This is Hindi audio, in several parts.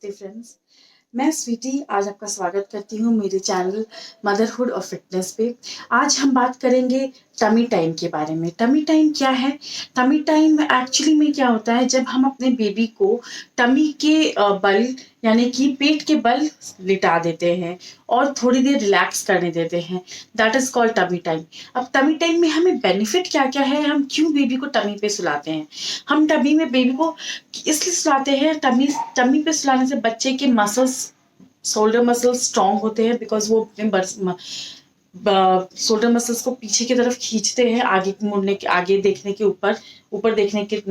नमस्ते फ्रेंड्स, मैं स्वीटी आज आपका स्वागत करती हूँ मेरे चैनल मदरहुड और फिटनेस पे। आज हम बात करेंगे टमी टाइम के बारे में। टमी टाइम क्या है? टमी टाइम एक्चुअली में क्या होता है, जब हम अपने बेबी को टमी के बल यानी कि पेट के बल लिटा देते हैं और थोड़ी देर रिलैक्स करने देते हैं, that is called tummy time. अब टमी टाइम में हमें बेनिफिट क्या क्या है, हम क्यों बेबी को टमी पे सुलाते हैं? हम टमी में बेबी को इसलिए सुलाते हैं, टमी पे सुलाने से बच्चे के मसल्स, शोल्डर मसल्स स्ट्रांग होते हैं, बिकॉज वो अपने शोल्डर मसल्स को पीछे की तरफ खींचते हैं आगे मुड़ने के, आगे देखने के, ऊपर ऊपर देखने के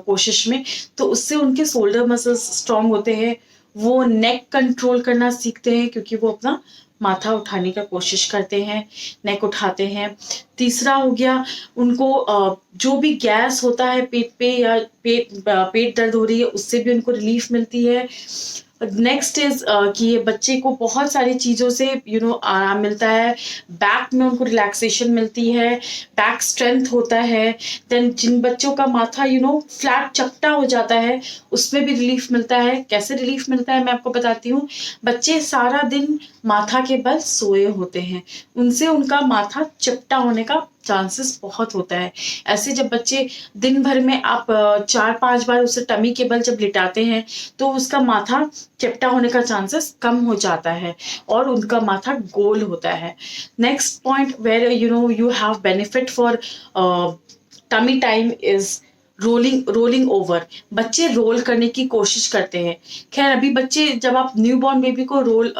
कोशिश में। तो उससे उनके शोल्डर मसल्स स्ट्रांग होते हैं, वो नेक कंट्रोल करना सीखते हैं क्योंकि वो अपना माथा उठाने का कोशिश करते हैं, नेक उठाते हैं। तीसरा हो गया, उनको जो भी गैस होता है पेट पे या पेट दर्द हो रही है, उससे भी उनको रिलीफ मिलती है। नेक्स्ट इज कि ये बच्चे को बहुत सारी चीज़ों से आराम मिलता है। बैक में उनको रिलैक्सेशन मिलती है, बैक स्ट्रेंथ होता है। देन जिन बच्चों का माथा फ्लैट चपटा हो जाता है, उसमें भी रिलीफ मिलता है। कैसे रिलीफ मिलता है मैं आपको बताती हूँ। बच्चे सारा दिन माथा के बल सोए होते हैं, उनसे उनका माथा चपटा होने का चांसेस बहुत होता है। ऐसे जब बच्चे दिन भर में आप 4-5 बार उसे टमी के बल जब लिटाते हैं, तो उसका माथा चपटा होने का चांसेस कम हो जाता है और उनका माथा गोल होता है। Next point where you have benefit for tummy time is rolling over. बच्चे रोल करने की कोशिश करते हैं। खैर अभी बच्चे, जब आप न्यू बॉर्न बेबी को रोल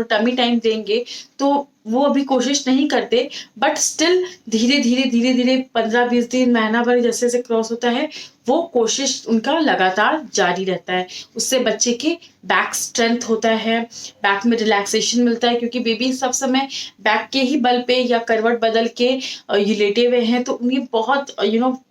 टमी टाइम देंगे तो वो अभी कोशिश नहीं करते, बट स्टिल धीरे धीरे 15-20 दिन, महीना भर जैसे जैसे क्रॉस होता है, वो कोशिश उनका लगातार जारी रहता है। उससे बच्चे के बैक स्ट्रेंथ होता है, बैक में रिलैक्सेशन मिलता है, क्योंकि बेबी सब समय बैक के ही बल पे या करवट बदल के ये लेटे हुए हैं, तो उन्हें बहुत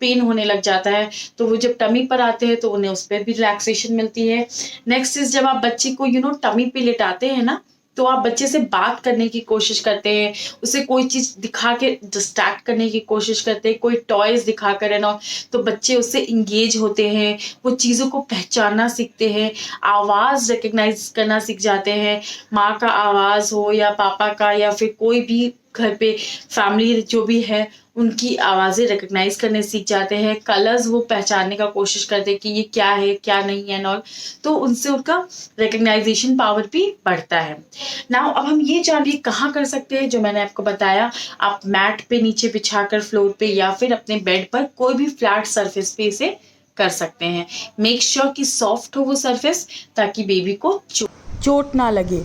पेन होने लग जाता है। तो वो जब टमी पर आते हैं तो उन्हें उस पर भी रिलैक्सेशन मिलती है। नेक्स्ट इज, जब आप बच्चे को टमी पे लेटाते हैं ना, तो आप बच्चे से बात करने की कोशिश करते हैं, उसे कोई चीज दिखा के डिस्ट्रैक्ट करने की कोशिश करते हैं, कोई टॉयज दिखा कर है ना, तो बच्चे उससे इंगेज होते हैं, वो चीजों को पहचानना सीखते हैं, आवाज रिकग्नाइज करना सीख जाते हैं। माँ का आवाज हो या पापा का, या फिर कोई भी घर पे फैमिली जो भी है, उनकी आवाज़ें रिकग्नाइज करने सीख जाते हैं। कलर्स वो पहचानने का कोशिश करते हैं कि ये क्या है क्या नहीं है और, तो उनसे उनका रिकग्नाइजेशन पावर भी बढ़ता है। नाउ अब हम ये जानिए कहाँ कर सकते हैं, जो मैंने आपको बताया। आप मैट पे नीचे बिछाकर फ्लोर पे या फिर अपने बेड पर कोई भी फ्लैट सरफेस पे इसे कर सकते हैं। मेक श्योर कि सॉफ्ट हो वो सरफेस, ताकि बेबी को चोट ना लगे।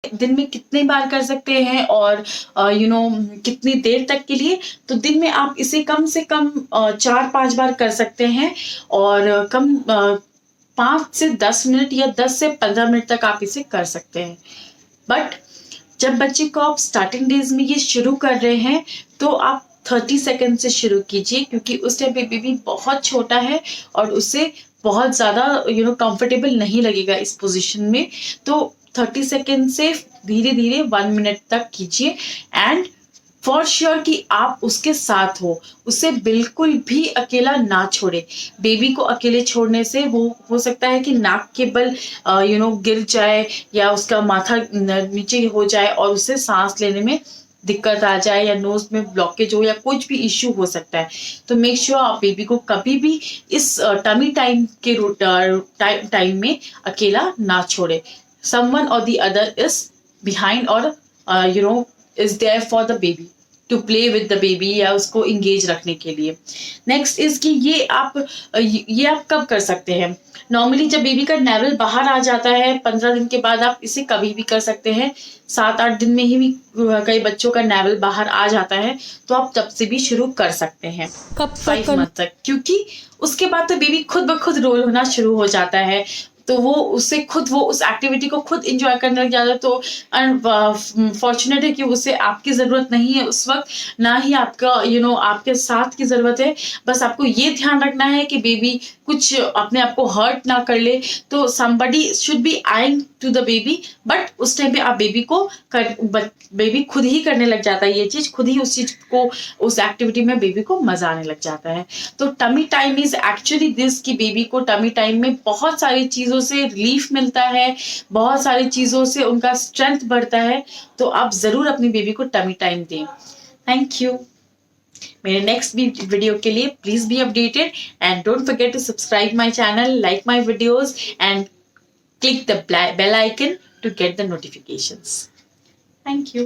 दिन में कितने बार कर सकते हैं और कितनी देर तक के लिए, तो दिन में आप इसे कम से कम 4-5 बार कर सकते हैं और 5 से 10 मिनट या 10 से 15 मिनट तक आप इसे कर सकते हैं। बट जब बच्चे को आप स्टार्टिंग डेज में ये शुरू कर रहे हैं, तो आप 30 सेकेंड से शुरू कीजिए, क्योंकि उस टाइम पे बेबी बहुत छोटा है और उसे बहुत ज़्यादा कंफर्टेबल नहीं लगेगा इस पोजीशन में। तो 30 सेकेंड से धीरे धीरे 1 मिनट तक कीजिए, एंड फॉर श्योर कि आप उसके साथ उसे बिल्कुल भी अकेला ना छोड़े। बेबी को अकेले छोड़ने से वो हो सकता है कि नाक के बल गिर जाए, या उसका माथा नीचे हो जाए और उसे सांस लेने में दिक्कत आ जाए, या नोज में ब्लॉकेज हो, या कुछ भी इश्यू हो सकता है। तो मेक श्योर आप बेबी को कभी भी इस टमी टाइम के टाइम में अकेला ना छोड़े। Someone or the other is behind or is there for the baby to play with the baby, या उसको engage रखने के लिए। नेक्स्ट इज कि ये आप कब कर सकते हैं। नॉर्मली जब बेबी का नेवल बाहर आ जाता है 15 दिन के बाद, आप इसे कभी भी कर सकते हैं। 7-8 दिन में ही भी कई बच्चों का नेवल बाहर आ जाता है, तो आप तब से भी शुरू कर सकते हैं, कब 5 मंथ तक, क्योंकि उसके बाद तो बेबी खुद ब खुद रोल होना शुरू हो जाता है। तो वो उस एक्टिविटी को खुद इंजॉय करने लग जाता है। तो फॉर्चुनेट है कि उसे आपकी ज़रूरत नहीं है उस वक्त, ना ही आपका आपके साथ की ज़रूरत है। बस आपको ये ध्यान रखना है कि बेबी कुछ अपने आप को हर्ट ना कर ले। तो somebody should be eyeing to the baby, but उस टाइम पे आप बेबी खुद ही करने लग जाता है, ये चीज खुद ही उस चीज को, उस एक्टिविटी में बेबी को मजा आने लग जाता है। तो tummy time is actually this कि बेबी को टमी टाइम में बहुत सारी चीजों से रिलीफ मिलता है, बहुत सारी चीजों से उनका स्ट्रेंथ बढ़ता है। तो आप जरूर अपनी बेबी को टमी टाइम दें। Thank you. मेरे नेक्स्ट वीडियो के लिए please be updated and don't forget to subscribe my channel, like my videos and click the bell icon to get the notifications. Thank you.